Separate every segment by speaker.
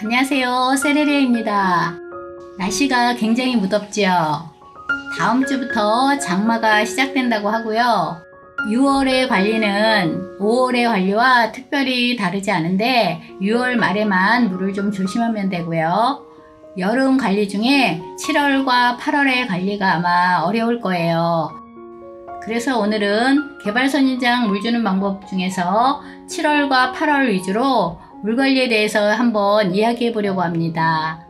Speaker 1: 안녕하세요, 세레레입니다. 날씨가 굉장히 무덥지요. 다음 주부터 장마가 시작된다고 하고요. 6월의 관리는 5월의 관리와 특별히 다르지 않은데 6월 말에만 물을 좀 조심하면 되고요. 여름 관리 중에 7월과 8월의 관리가 아마 어려울 거예요. 그래서 오늘은 개발선인장 물 주는 방법 중에서 7월과 8월 위주로 물 관리에 대해서 한번 이야기해 보려고 합니다.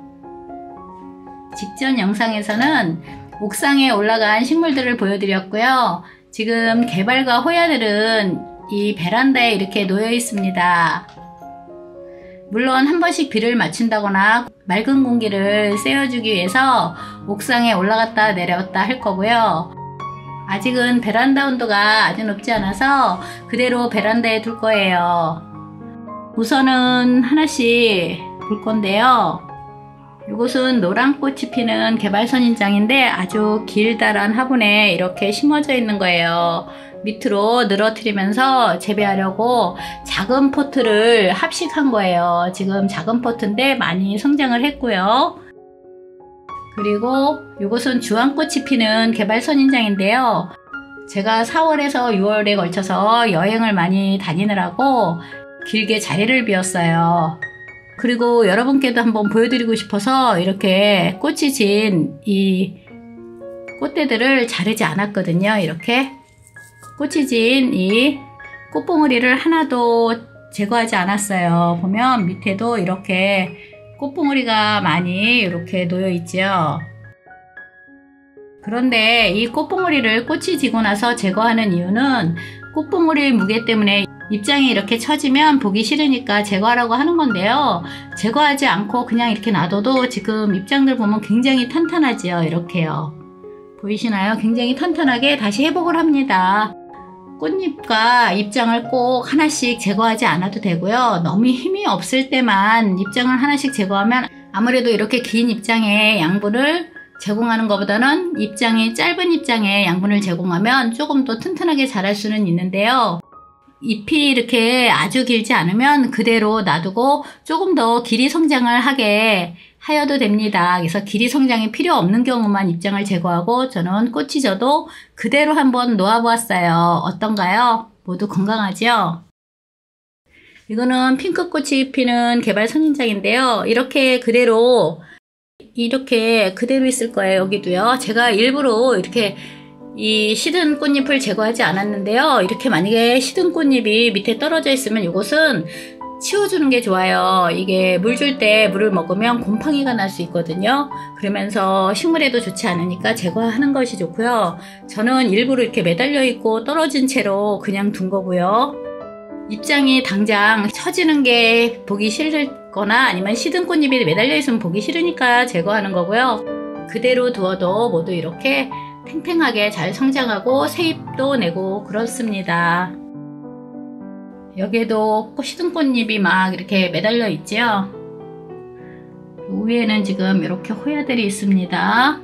Speaker 1: 직전 영상에서는 옥상에 올라간 식물들을 보여드렸고요. 지금 개발과 호야들은 이 베란다에 이렇게 놓여 있습니다. 물론 한 번씩 비를 맞춘다거나 맑은 공기를 쐬어주기 위해서 옥상에 올라갔다 내려왔다 할 거고요. 아직은 베란다 온도가 아주 높지 않아서 그대로 베란다에 둘 거예요. 우선은 하나씩 볼 건데요. 이곳은 노란 꽃이 피는 개발선인장인데 아주 길다란 화분에 이렇게 심어져 있는 거예요. 밑으로 늘어뜨리면서 재배하려고 작은 포트를 합식한 거예요. 지금 작은 포트인데 많이 성장을 했고요. 그리고 이곳은 주황꽃이 피는 개발선인장인데요. 제가 4월에서 6월에 걸쳐서 여행을 많이 다니느라고 길게 자리를 비웠어요. 그리고 여러분께도 한번 보여드리고 싶어서 이렇게 꽃이 진 이 꽃대들을 자르지 않았거든요. 이렇게 꽃이 진 이 꽃봉오리를 하나도 제거하지 않았어요. 보면 밑에도 이렇게 꽃봉오리가 많이 이렇게 놓여 있죠. 그런데 이 꽃봉오리를 꽃이 지고 나서 제거하는 이유는 꽃봉오리 무게 때문에 입장이 이렇게 처지면 보기 싫으니까 제거하라고 하는 건데요. 제거하지 않고 그냥 이렇게 놔둬도 지금 입장들 보면 굉장히 탄탄하지요. 이렇게요. 보이시나요? 굉장히 탄탄하게 다시 회복을 합니다. 꽃잎과 입장을 꼭 하나씩 제거하지 않아도 되고요. 너무 힘이 없을 때만 입장을 하나씩 제거하면 아무래도 이렇게 긴 입장에 양분을 제공하는 것보다는 입장이 짧은 입장에 양분을 제공하면 조금 더 튼튼하게 자랄 수는 있는데요. 잎이 이렇게 아주 길지 않으면 그대로 놔두고 조금 더 길이 성장을 하게 하여도 됩니다. 그래서 길이 성장이 필요 없는 경우만 입장을 제거하고 저는 꽃이 져도 그대로 한번 놓아보았어요. 어떤가요? 모두 건강하죠? 이거는 핑크꽃이 피는 개발선인장인데요. 이렇게 그대로 있을 거예요. 여기도요. 제가 일부러 이렇게 이 시든 꽃잎을 제거하지 않았는데요. 이렇게 만약에 시든 꽃잎이 밑에 떨어져 있으면 이것은 치워주는 게 좋아요. 이게 물 줄 때 물을 먹으면 곰팡이가 날 수 있거든요. 그러면서 식물에도 좋지 않으니까 제거하는 것이 좋고요. 저는 일부러 이렇게 매달려 있고 떨어진 채로 그냥 둔 거고요. 입장이 당장 처지는 게 보기 싫거나 아니면 시든 꽃잎이 매달려 있으면 보기 싫으니까 제거하는 거고요. 그대로 두어도 모두 이렇게 탱탱하게 잘 성장하고 새잎도 내고 그렇습니다. 여기에도 시든 꽃잎이 막 이렇게 매달려 있죠. 위에는 지금 이렇게 호야들이 있습니다.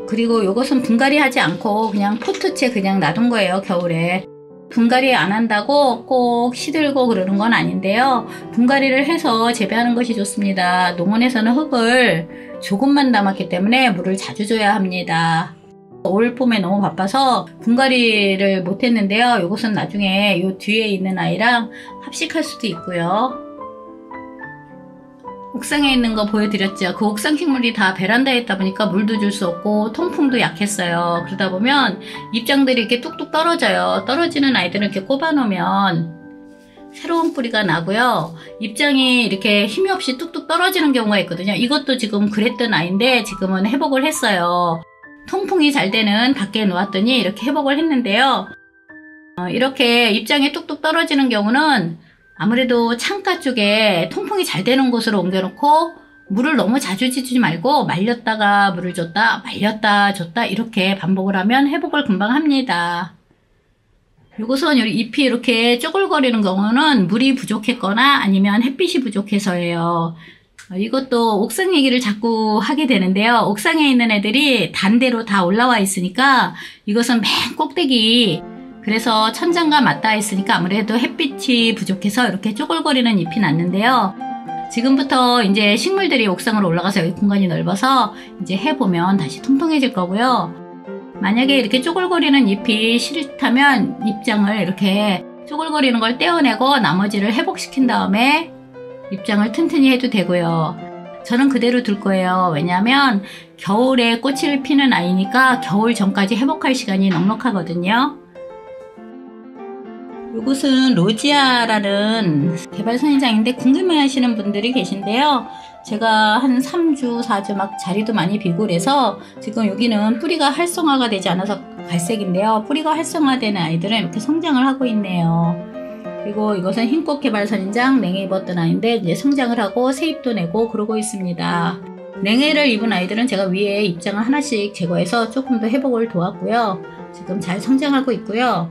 Speaker 1: 그리고 이것은 분갈이 하지 않고 그냥 포트채 그냥 놔둔 거예요. 겨울에 분갈이 안 한다고 꼭 시들고 그러는 건 아닌데요. 분갈이를 해서 재배하는 것이 좋습니다. 농원에서는 흙을 조금만 담았기 때문에 물을 자주 줘야 합니다. 올 봄에 너무 바빠서 분갈이를 못했는데요. 이것은 나중에 이 뒤에 있는 아이랑 합식할 수도 있고요. 옥상에 있는 거 보여드렸죠. 그 옥상 식물이 다 베란다에 있다 보니까 물도 줄 수 없고 통풍도 약했어요. 그러다 보면 입장들이 이렇게 뚝뚝 떨어져요. 떨어지는 아이들은 이렇게 꼽아 놓으면 새로운 뿌리가 나고요. 입장이 이렇게 힘이 없이 뚝뚝 떨어지는 경우가 있거든요. 이것도 지금 그랬던 아이인데 지금은 회복을 했어요. 통풍이 잘 되는 밖에 놓았더니 이렇게 회복을 했는데요. 이렇게 입장이 뚝뚝 떨어지는 경우는 아무래도 창가 쪽에 통풍이 잘 되는 곳으로 옮겨놓고 물을 너무 자주 주지 말고 말렸다가 물을 줬다 말렸다 줬다 이렇게 반복을 하면 회복을 금방 합니다. 이것은 잎이 이렇게 쪼글거리는 경우는 물이 부족했거나 아니면 햇빛이 부족해서예요. 이것도 옥상 얘기를 자꾸 하게 되는데요. 옥상에 있는 애들이 단대로 다 올라와 있으니까 이것은 맨 꼭대기 그래서 천장과 맞닿아 있으니까 아무래도 햇빛이 부족해서 이렇게 쪼글거리는 잎이 났는데요. 지금부터 이제 식물들이 옥상으로 올라가서 여기 공간이 넓어서 이제 해보면 다시 통통해질 거고요. 만약에 이렇게 쪼글거리는 잎이 싫다면 잎장을 이렇게 쪼글거리는 걸 떼어내고 나머지를 회복시킨 다음에 잎장을 튼튼히 해도 되고요. 저는 그대로 둘 거예요. 왜냐하면 겨울에 꽃을 피는 아이니까 겨울 전까지 회복할 시간이 넉넉하거든요. 이곳은 로지아라는 개발 선인장인데 궁금해 하시는 분들이 계신데요. 제가 한 3주, 4주 막 자리도 많이 비고 그래서 지금 여기는 뿌리가 활성화가 되지 않아서 갈색인데요. 뿌리가 활성화되는 아이들은 이렇게 성장을 하고 있네요. 그리고 이것은 흰꽃 개발 선인장 냉해 입었던 아이인데 이제 성장을 하고 새잎도 내고 그러고 있습니다. 냉해를 입은 아이들은 제가 위에 잎장을 하나씩 제거해서 조금 더 회복을 도왔고요. 지금 잘 성장하고 있고요.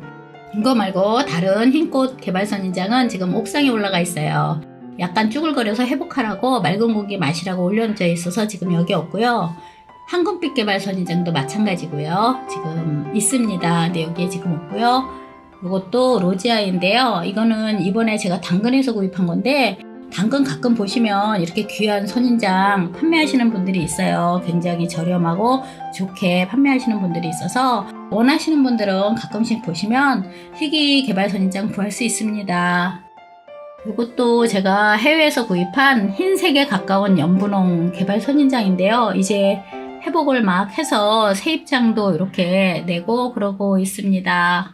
Speaker 1: 이거 말고 다른 흰꽃 개발 선인장은 지금 옥상에 올라가 있어요. 약간 쭈글거려서 회복하라고 맑은 공기 마시라고 올려져 있어서 지금 여기 없고요. 황금빛 개발 선인장도 마찬가지고요. 지금 있습니다. 근데 여기에 지금 없고요. 이것도 로지아인데요. 이거는 이번에 제가 당근에서 구입한 건데 당근 가끔 보시면 이렇게 귀한 선인장 판매하시는 분들이 있어요. 굉장히 저렴하고 좋게 판매하시는 분들이 있어서 원하시는 분들은 가끔씩 보시면 희귀 개발 선인장 구할 수 있습니다. 이것도 제가 해외에서 구입한 흰색에 가까운 연분홍 개발 선인장인데요. 이제 회복을 막 해서 새잎장도 이렇게 내고 그러고 있습니다.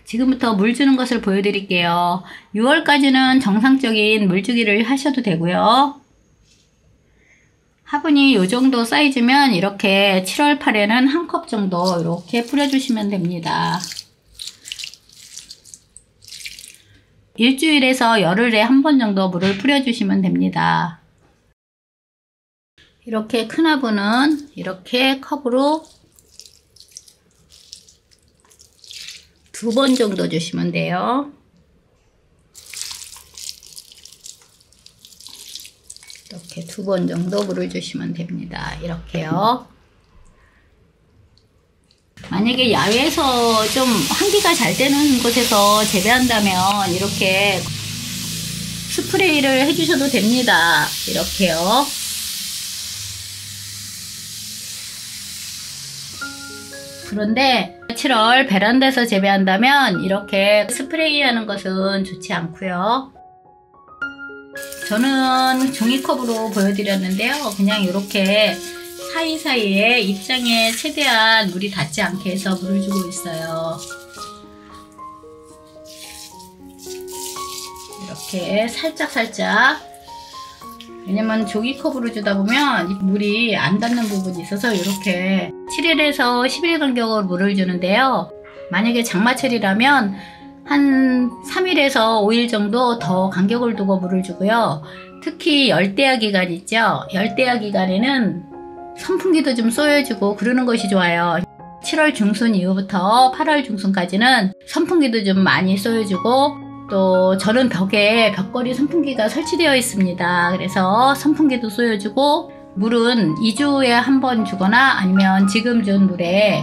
Speaker 1: 지금부터 물 주는 것을 보여드릴게요. 6월까지는 정상적인 물주기를 하셔도 되고요. 화분이 이 정도 사이즈면 이렇게 7월 8에는 한 컵 정도 이렇게 뿌려주시면 됩니다. 일주일에서 열흘에 한 번 정도 물을 뿌려주시면 됩니다. 이렇게 큰 화분은 이렇게 컵으로 2번 정도 주시면 돼요. 이렇게 2번 정도 물을 주시면 됩니다. 이렇게요. 만약에 야외에서 좀 환기가 잘 되는 곳에서 재배한다면 이렇게 스프레이를 해주셔도 됩니다. 이렇게요. 그런데 7월 베란다에서 재배한다면 이렇게 스프레이 하는 것은 좋지 않고요. 저는 종이컵으로 보여드렸는데요. 그냥 이렇게 사이사이에 잎장에 최대한 물이 닿지 않게 해서 물을 주고 있어요. 이렇게 살짝살짝. 왜냐면 종이컵으로 주다 보면 물이 안 닿는 부분이 있어서 이렇게 7일에서 10일 간격으로 물을 주는데요. 만약에 장마철이라면 한 3일에서 5일 정도 더 간격을 두고 물을 주고요. 특히 열대야 기간 있죠. 열대야 기간에는 선풍기도 좀 쏘여주고 그러는 것이 좋아요. 7월 중순 이후부터 8월 중순까지는 선풍기도 좀 많이 쏘여주고 또 저는 벽에 벽걸이 선풍기가 설치되어 있습니다. 그래서 선풍기도 쏘여주고 물은 2주에 한 번 주거나 아니면 지금 준 물에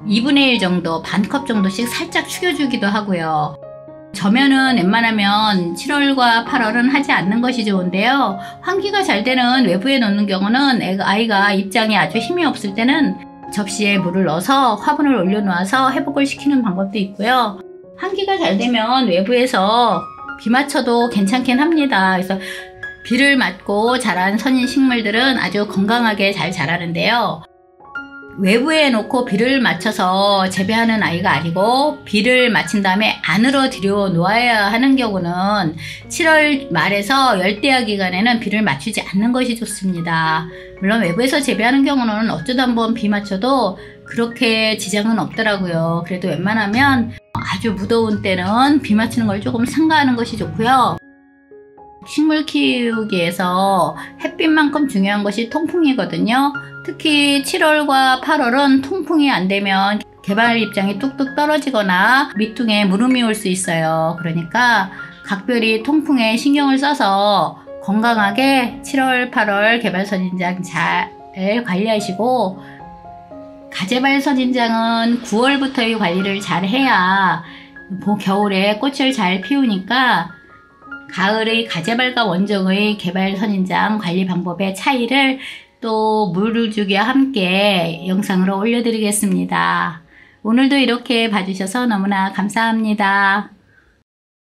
Speaker 1: 2분의 1 정도, 반컵 정도씩 살짝 축여주기도 하고요. 저면은 웬만하면 7월과 8월은 하지 않는 것이 좋은데요. 환기가 잘 되는 외부에 놓는 경우는 아이가 입장이 아주 힘이 없을 때는 접시에 물을 넣어서 화분을 올려놓아서 회복을 시키는 방법도 있고요. 환기가 잘 되면 외부에서 비 맞춰도 괜찮긴 합니다. 그래서 비를 맞고 자란 선인 식물들은 아주 건강하게 잘 자라는데요. 외부에 놓고 비를 맞춰서 재배하는 아이가 아니고 비를 맞힌 다음에 안으로 들여 놓아야 하는 경우는 7월 말에서 열대야 기간에는 비를 맞추지 않는 것이 좋습니다. 물론 외부에서 재배하는 경우는 어쩌다 한번 비 맞춰도 그렇게 지장은 없더라고요. 그래도 웬만하면 아주 무더운 때는 비 맞추는 걸 조금 삼가하는 것이 좋고요. 식물 키우기에서 햇빛만큼 중요한 것이 통풍이거든요. 특히 7월과 8월은 통풍이 안 되면 개발 입장이 뚝뚝 떨어지거나 밑둥에 물음이 올 수 있어요. 그러니까 각별히 통풍에 신경을 써서 건강하게 7월, 8월 개발 선인장 잘 관리하시고 가재발 선인장은 9월부터 관리를 잘 해야 겨울에 꽃을 잘 피우니까 가을의 가재발과 원종의 개발 선인장 관리 방법의 차이를 또 물주기와 함께 영상으로 올려드리겠습니다. 오늘도 이렇게 봐주셔서 너무나 감사합니다.